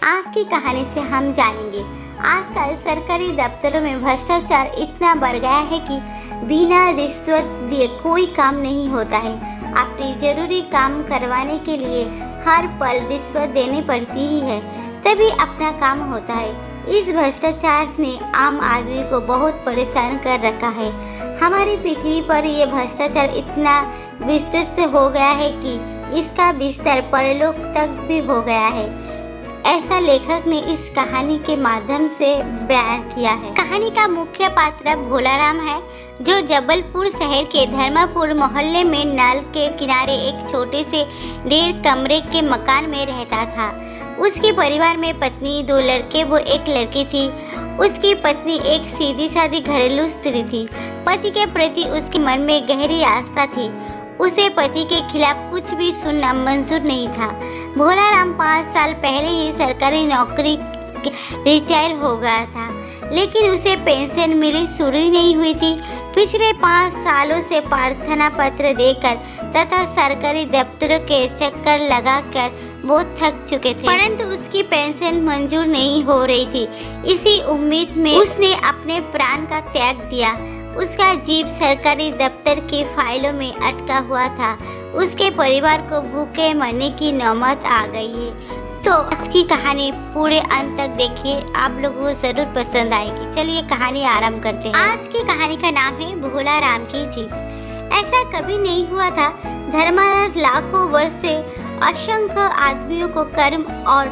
आज की कहानी से हम जानेंगे आजकल सरकारी दफ्तरों में भ्रष्टाचार इतना बढ़ गया है कि बिना रिश्वत दिए कोई काम नहीं होता है। अपनी जरूरी काम करवाने के लिए हर पल रिश्वत देनी पड़ती ही है, तभी अपना काम होता है। इस भ्रष्टाचार ने आम आदमी को बहुत परेशान कर रखा है। हमारी पृथ्वी पर यह भ्रष्टाचार इतना विस्तृत हो गया है कि इसका विस्तार परलोक तक भी हो गया है। ऐसा लेखक ने इस कहानी के माध्यम से बयान किया है। कहानी का मुख्य पात्र भोलाराम है, जो जबलपुर शहर के धर्मापुर मोहल्ले में नल के किनारे एक छोटे से 1.5 कमरे के मकान में रहता था। उसके परिवार में पत्नी, 2 लड़के व 1 लड़की थी। उसकी पत्नी एक सीधी सादी घरेलू स्त्री थी। पति के प्रति उसके मन में गहरी आस्था थी। उसे पति के खिलाफ कुछ भी सुनना मंजूर नहीं था। भोलाराम 5 साल पहले ही सरकारी नौकरी रिटायर हो गया था, लेकिन उसे पेंशन मिली शुरू ही नहीं हुई थी। पिछले 5 सालों से प्रार्थना पत्र देकर तथा सरकारी दफ्तरों के चक्कर लगाकर वो थक चुके थे, परंतु उसकी पेंशन मंजूर नहीं हो रही थी। इसी उम्मीद में उसने अपने प्राण का त्याग दिया। उसका जीव सरकारी दफ्तर की फाइलों में अटका हुआ था। उसके परिवार को भूखे मरने की नौबत आ गई है। तो आज की कहानी पूरे अंत तक देखिए, आप लोगों को जरूर पसंद आएगी। चलिए कहानी आरंभ करते हैं। आज की कहानी का नाम है भोलाराम की जीभ। ऐसा कभी नहीं हुआ था। धर्मराज लाखों वर्ष से असंख्य आदमियों को कर्म और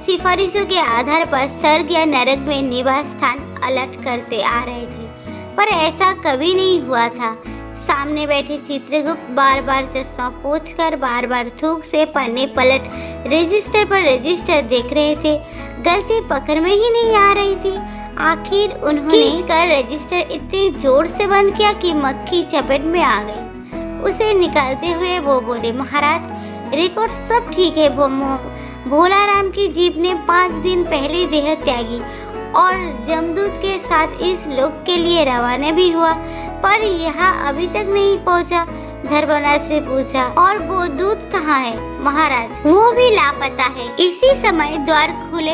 सिफारिशों के आधार पर स्वर्ग या नरक में निवास स्थान अलट करते आ रहे थे, पर ऐसा कभी नहीं हुआ था। सामने बैठे चित्रगुप्त बार बार चश्मा पोंछकर बार बार थूक से पन्ने पलट रजिस्टर पर रजिस्टर देख रहे थे। गलती पकड़ में ही नहीं आ रही थी। आखिर उन्होंने कर रजिस्टर इतने जोर से बंद किया कि मक्खी चपेट में आ गई। उसे निकालते हुए वो बोले, महाराज रिकॉर्ड सब ठीक है। भोलाराम की जीभ ने 5 दिन पहले देह त्यागी और जमदूत के साथ इस लोक के लिए रवाना भी हुआ, पर यहाँ अभी तक नहीं पहुँचा। धर्मराज से पूछा, और वो दूत कहाँ है? महाराज, वो भी लापता है। इसी समय द्वार खुले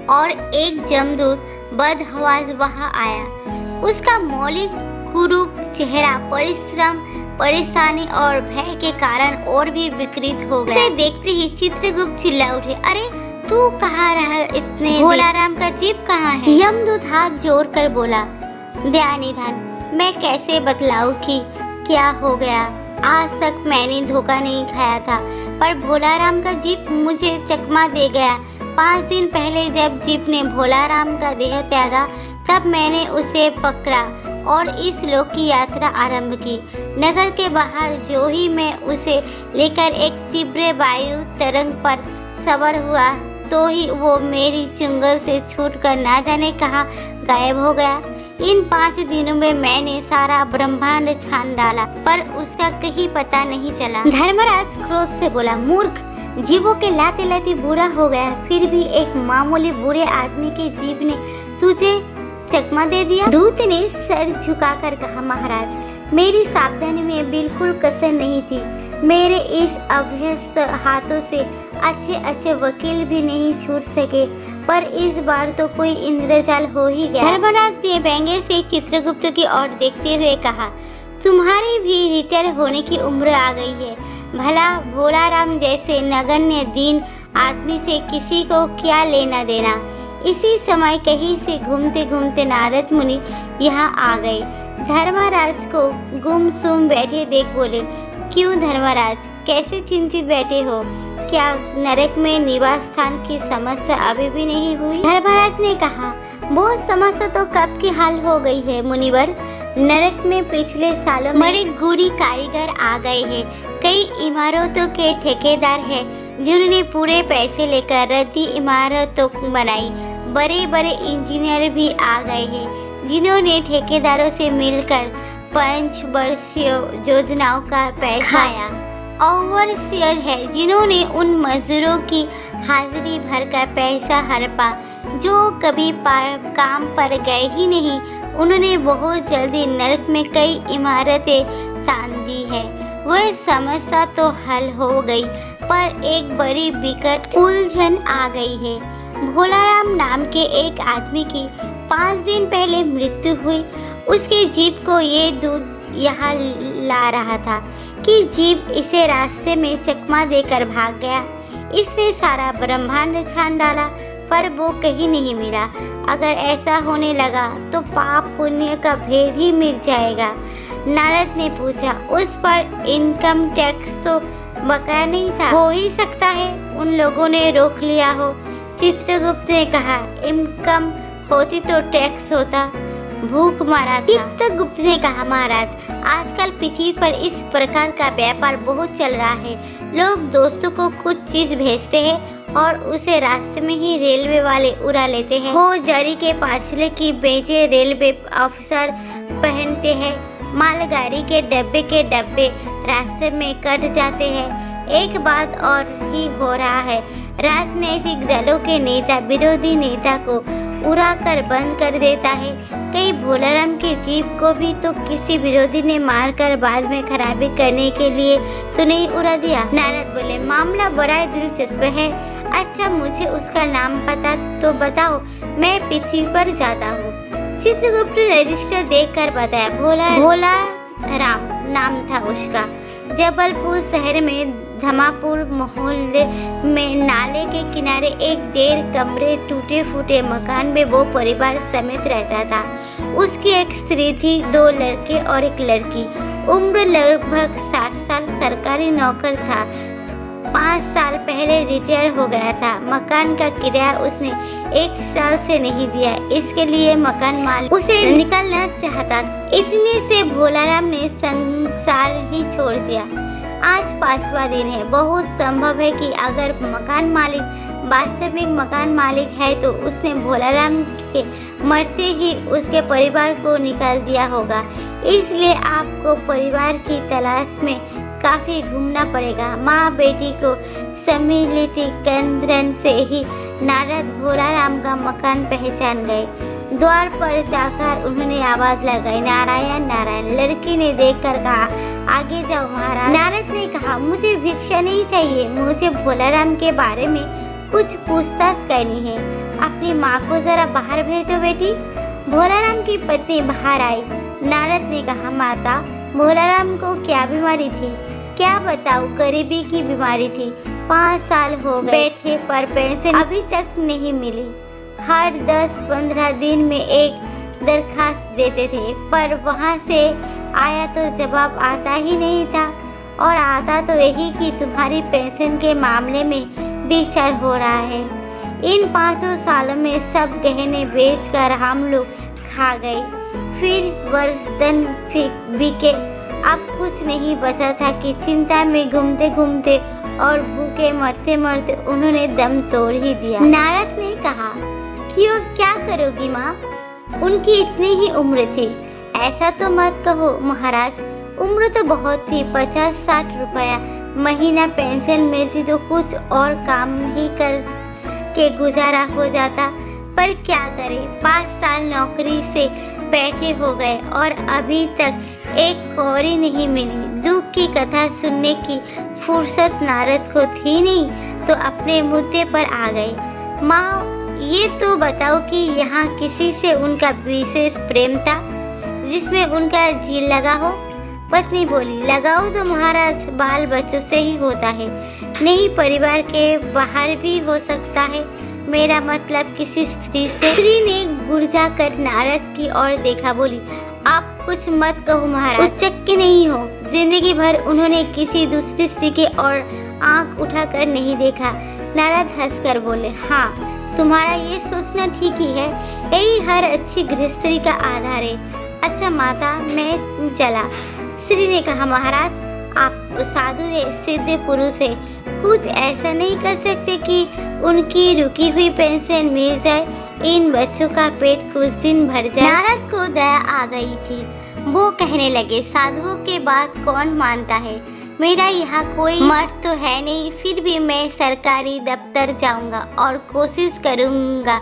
और एक जमदूत बदहवास वहाँ आया। उसका मौलिक कुरूप चेहरा परिश्रम, परेशानी और भय के कारण और भी विकृत हो गया। उसे देखते ही चित्रगुप्त चिल्ला उठे, अरे तू कहाँ रहा इतने? भोलाराम का जीभ कहाँ है? यमदूत हाथ जोड़ कर बोला, दयानिधान, मैं कैसे बतलाऊं कि क्या हो गया। आज तक मैंने धोखा नहीं खाया था, पर भोलाराम का जीभ मुझे चकमा दे गया। 5 दिन पहले जब जीभ ने भोलाराम का देह त्यागा, तब मैंने उसे पकड़ा और इस लोक की यात्रा आरंभ की। नगर के बाहर जो ही मैं उसे लेकर एक तीव्र वायु तरंग पर सवार हुआ, तो ही वो मेरी चुंगल से छूटकर ना जाने कहाँ गायब हो गया। इन 5 दिनों में मैंने सारा ब्रह्मांड छान डाला, पर उसका कहीं पता नहीं चला। धर्मराज क्रोध से बोला, मूर्ख, जीवों के लाते लाते बुरा हो गया, फिर भी एक मामूली बुरे आदमी के जीभ ने तुझे चकमा दे दिया। दूत ने सर झुकाकर कहा, महाराज, मेरी सावधानी में बिल्कुल कसर नहीं थी। मेरे इस अभ्यस्त हाथों से अच्छे अच्छे वकील भी नहीं छूट सके, पर इस बार तो कोई इंद्रजाल हो ही गया। धर्मराज ने व्यंग्य से चित्रगुप्त की ओर देखते हुए कहा, तुम्हारी भी रिटायर होने की उम्र आ गई है। भला भोलाराम जैसे नगण्य दीन आदमी से किसी को क्या लेना देना। इसी समय कहीं से घूमते घूमते नारद मुनि यहाँ आ गए। धर्मराज को गुमसुम बैठे देख बोले, क्यों धर्मराज, कैसे चिंतित बैठे हो? क्या नरक में निवास स्थान की समस्या अभी भी नहीं हुई? धर्मराज ने कहा, वो समस्या तो कब की हाल हो गई है मुनिवर। नरक में पिछले सालों में बड़े गुणी कारीगर आ गए हैं। कई इमारतों के ठेकेदार हैं, जिन्होंने पूरे पैसे लेकर रद्दी इमारतों बनाई। बड़े बड़े इंजीनियर भी आ गए हैं, जिन्होंने ठेकेदारों से मिलकर 5 वर्षीय योजनाओं का पैसा खाया। ओवरसियर है, जिन्होंने उन मजदूरों की हाजिरी भरकर पैसा हड़पा जो कभी काम पर गए ही नहीं। उन्होंने बहुत जल्दी नरक में कई इमारतें तान दी है। वह समस्या तो हल हो गई, पर एक बड़ी विकट उलझन आ गई है। भोलाराम नाम के एक आदमी की 5 दिन पहले मृत्यु हुई। उसके जीप को ये दूध यहाँ ला रहा था कि जीप इसे रास्ते में चकमा देकर भाग गया। इसने सारा ब्रह्मांड छान डाला पर वो कहीं नहीं मिला। अगर ऐसा होने लगा तो पाप पुण्य का भेद ही मिट जाएगा। नारद ने पूछा, उस पर इनकम टैक्स तो बकाया नहीं था? हो ही सकता है उन लोगों ने रोक लिया हो। चित्रगुप्त ने कहा, इनकम होती तो टैक्स होता, भूख मारा था। चित्रगुप्त ने कहा, महाराज आजकल पृथ्वी पर इस प्रकार का व्यापार बहुत चल रहा है। लोग दोस्तों को कुछ चीज भेजते हैं और उसे रास्ते में ही रेलवे वाले उड़ा लेते हैं। हो जरी के पार्सल की बेचे रेलवे ऑफिसर पहनते हैं। मालगाड़ी के डब्बे रास्ते में कट जाते हैं। एक बात और ही हो रहा है, राजनीतिक दलों के नेता विरोधी नेता को उड़ा कर बंद कर देता है। कई भोलाराम की जीप को भी तो किसी विरोधी ने मारकर बाद में खराबी करने के लिए तो नहीं उड़ा दिया। नारद बोले, मामला बड़ा दिलचस्प है। अच्छा मुझे उसका नाम पता तो बताओ, मैं पृथ्वी पर जाता हूँ। चित्रगुप्त ने रजिस्टर देखकर बताया, भोला राम नाम था उसका। जबलपुर शहर में धमापुर मोहल्ले में नाले के किनारे एक 1.5 कमरे टूटे फूटे मकान में वो परिवार समेत रहता था। उसकी एक स्त्री थी, 2 लड़के और एक लड़की। उम्र लगभग 60 साल। सरकारी नौकर था। 5 साल पहले रिटायर हो गया था। मकान का किराया उसने 1 साल से नहीं दिया। इसके लिए मकान मालिक उसे निकालना चाहता। इतने से भोलाराम ने संसार ही छोड़ दिया। आज 5वां दिन है। बहुत संभव है कि अगर मकान मालिक वास्तविक मकान मालिक है तो उसने भोलाराम के मरते ही उसके परिवार को निकाल दिया होगा। इसलिए आपको परिवार की तलाश में काफी घूमना पड़ेगा। माँ बेटी को सम्मिलित केंद्रन से ही नारद भोलाराम का मकान पहचान गए। द्वार पर जाकर उन्होंने आवाज लगाई, नारायण नारायण। लड़की ने देखकर कहा, आगे जाओ महाराज। नारद ने कहा, मुझे भिक्षा नहीं चाहिए, मुझे भोलाराम के बारे में कुछ पूछताछ करनी है। अपनी माँ को जरा बाहर भेजो बेटी। भोलाराम की पत्नी बाहर आई। नारद ने कहा, माता भोलाराम को क्या बीमारी थी? क्या बताऊं, गरीबी की बीमारी थी। 5 साल हो गए बैठे पर पेंशन अभी तक नहीं मिली। हर 10-15 दिन में एक दरखास्त देते थे पर वहाँ से आया तो जवाब आता ही नहीं था। और आता तो यही कि तुम्हारी पेंशन के मामले में विचार हो रहा है। इन 500 सालों में सब गहने बेचकर हम लोग खा गए, फिर बर्तन बिके। अब कुछ नहीं बचा था कि चिंता में घूमते घूमते और भूखे मरते मरते उन्होंने दम तोड़ ही दिया। नारद ने कहा, क्यों, क्या करोगी माँ? उनकी इतनी ही उम्र थी। ऐसा तो मत कहो महाराज, उम्र तो बहुत थी। 50-60 रुपया महीना पेंशन मिलती तो कुछ और काम ही कर के गुजारा हो जाता। पर क्या करें, 5 साल नौकरी से बैठे हो गए और अभी तक एक कौड़ी नहीं मिली। दुख की कथा सुनने की फुर्सत नारद को थी नहीं तो अपने मुद्दे पर आ गए। माँ ये तो बताओ कि यहाँ किसी से उनका विशेष प्रेम था जिसमें उनका जी लगा हो? पत्नी बोली, लगाओ तो महाराज बाल बच्चों से ही होता है, नहीं परिवार के बाहर भी हो सकता है। मेरा मतलब किसी स्त्री से। स्त्री ने गुर्जा कर नारद की ओर देखा, बोली, आप कुछ मत कहो महाराज, उच्चक्के नहीं हो। जिंदगी भर उन्होंने किसी दूसरी स्त्री की ओर आंख उठाकर नहीं देखा। नारद हंसकर बोले, हाँ तुम्हारा ये सोचना ठीक ही है, यही हर अच्छी गृहस्थी का आधार है। अच्छा माता मैं चला। श्री ने कहा, महाराज आप साधु है, सिद्ध पुरुष है, कुछ ऐसा नहीं कर सकते कि उनकी रुकी हुई पेंशन मिल जाए, इन बच्चों का पेट कुछ दिन भर जाए। नारद को दया आ गई थी। वो कहने लगे, साधुओं के बात कौन मानता है? मेरा यहाँ कोई मर्द तो है नहीं, फिर भी मैं सरकारी दफ्तर जाऊंगा और कोशिश करूंगा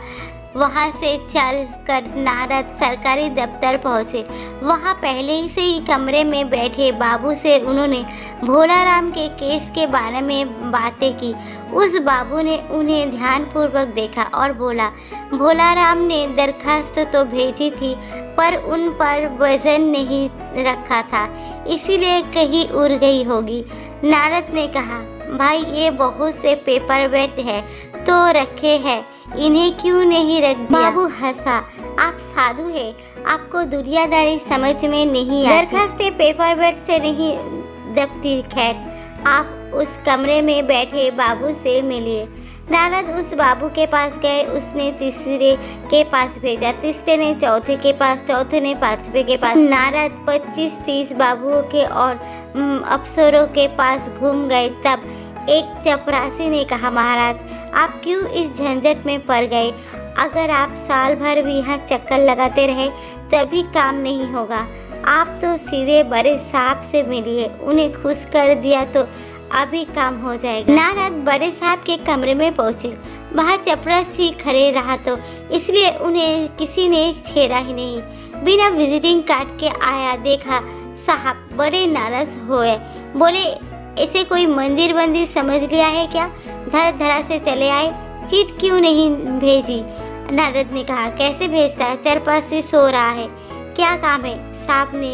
वहाँ से चलकर नारद सरकारी दफ्तर पहुँचे। वहाँ पहले से ही कमरे में बैठे बाबू से उन्होंने भोलाराम के केस के बारे में बातें की। उस बाबू ने उन्हें ध्यानपूर्वक देखा और बोला, भोलाराम ने दरखास्त तो भेजी थी पर उन पर वजन नहीं रखा था, इसीलिए कहीं उड़ गई होगी। नारद ने कहा, भाई ये बहुत से पेपर वेट है तो रखे हैं, इन्हें क्यों नहीं रख दिया? बाबू हंसा, आप साधु हैं, आपको दुनियादारी समझ में नहीं आती। दरखास्तें पेपर वेट से नहीं दबती। खैर, आप उस कमरे में बैठे बाबू से मिलिए। नारद उस बाबू के पास गए। उसने तीसरे के पास भेजा, तीसरे ने चौथे के पास, चौथे ने पांचवे के पास। नारद 25-30 बाबुओं के और अफसरों के पास घूम गए। तब एक चपरासी ने कहा, महाराज आप क्यों इस झंझट में पड़ गए? अगर आप साल भर भी यहाँ चक्कर लगाते रहे तभी काम नहीं होगा। आप तो सीधे बड़े साहब से मिलिए, उन्हें खुश कर दिया तो अभी काम हो जाएगा। नारद बड़े साहब के कमरे में पहुँचे। वहाँ चपरासी खड़े रहा तो इसलिए उन्हें किसी ने छेड़ा ही नहीं। बिना विजिटिंग कार्ड के आया। देखा साहब बड़े नाराज हुए। बोले, ऐसे कोई मंदिर बंदिर समझ लिया है क्या? धर धरा से चले आए, चिट क्यों नहीं भेजी? नारद ने कहा, कैसे भेजता है, चरपासी सो रहा है, क्या काम है? साहब ने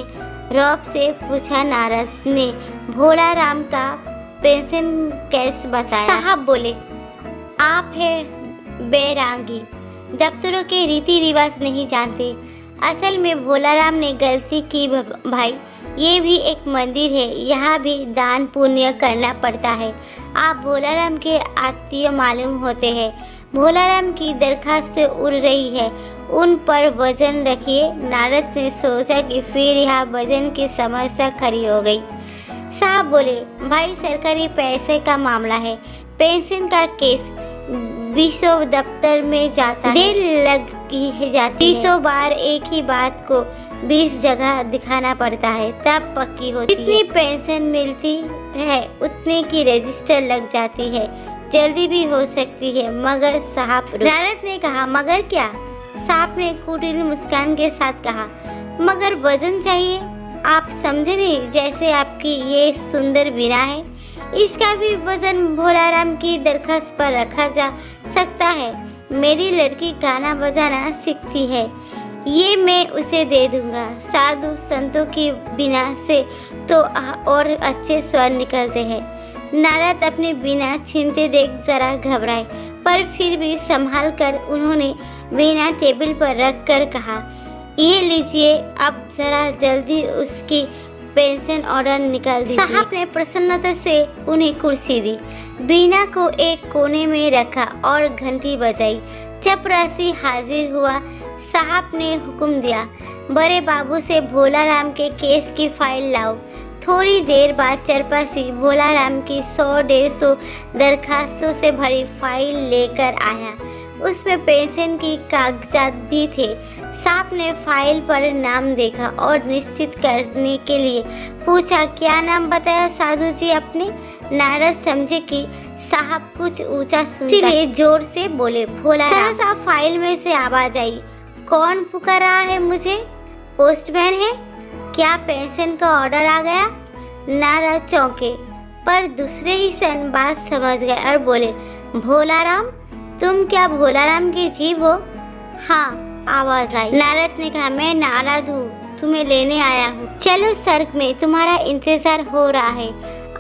रौब से पूछा। नारद ने भोलाराम का पेंशन केस बताया। साहब बोले, आप है बैरागी, दफ्तरों के रीति रिवाज नहीं जानते। असल में भोलाराम ने गलती की भाई, ये भी एक मंदिर है, यहाँ भी दान पुण्य करना पड़ता है। आप भोलाराम के आत्मीय मालूम होते हैं। भोलाराम की दरखास्त उड़ रही है, उन पर वजन रखिए। नारद ने सोचा कि फिर यहाँ वजन की समस्या खड़ी हो गई। साहब बोले, भाई सरकारी पैसे का मामला है, पेंशन का केस 20 दफ्तर में जाता है, देर लग ही जाती है। 30 बार एक ही बात को 20 जगह दिखाना पड़ता है, तब पक्की होती है। जितनी पेंशन मिलती है उतने की रजिस्टर लग जाती है, जल्दी भी हो सकती है। मगर साहब, नारद ने कहा, मगर क्या? साहब ने कुटिल मुस्कान के साथ कहा, मगर वजन चाहिए। आप समझे नहीं, जैसे आपकी ये सुंदर वीणा है, इसका भी वजन भोलाराम की दरखास्त पर रखा जा सकता है। मेरी लड़की गाना बजाना सीखती है, ये मैं उसे दे दूंगा। साधु संतों की बीना से तो और अच्छे स्वर निकलते हैं। नारद अपने बीना छीनते देख जरा घबराए, पर फिर भी संभाल कर उन्होंने बीना टेबल पर रख कर कहा, ये लीजिए, अब जरा जल्दी उसकी पेंशन ऑर्डर निकाल दीजिए। साहब ने प्रसन्नता से उन्हें कुर्सी दी, बीना को एक कोने में रखा और घंटी बजाई। चपरासी हाजिर हुआ। साहब ने हुक्म दिया, बड़े बाबू से भोलाराम के केस की फाइल लाओ। थोड़ी देर बाद चरपासी भोलाराम की 100-150 दरखास्तों से भरी फाइल लेकर आया। उसमें पेंशन की कागजात भी थे। साहब ने फाइल पर नाम देखा और निश्चित करने के लिए पूछा, क्या नाम बताया साधु जी आपने? नारद समझे कि साहब कुछ ऊंचा सुनता, इसलिए जोर से बोले, भोलाराम। सहसा फाइल में से आवाज आई, कौन पुकार रहा है मुझे? पोस्टमैन है क्या? पेंशन का ऑर्डर आ गया? नारद चौंके, पर दूसरे ही क्षण बात समझ गए और बोले, भोलाराम, तुम क्या भोलाराम की जीव हो? हाँ, आवाज आई। नारद ने कहा, मैं नारद हूँ, तुम्हें लेने आया हूँ। चलो, स्वर्ग में तुम्हारा इंतजार हो रहा है।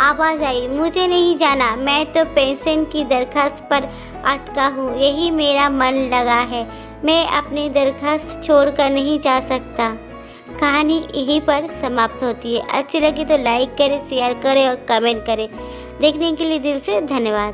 आवाज आई, मुझे नहीं जाना, मैं तो पेंशन की दरखास्त पर अटका हूँ, यही मेरा मन लगा है, मैं अपनी दरखास्त छोड़कर नहीं जा सकता। कहानी यहीं पर समाप्त होती है। अच्छी लगी तो लाइक करें, शेयर करें और कमेंट करें। देखने के लिए दिल से धन्यवाद।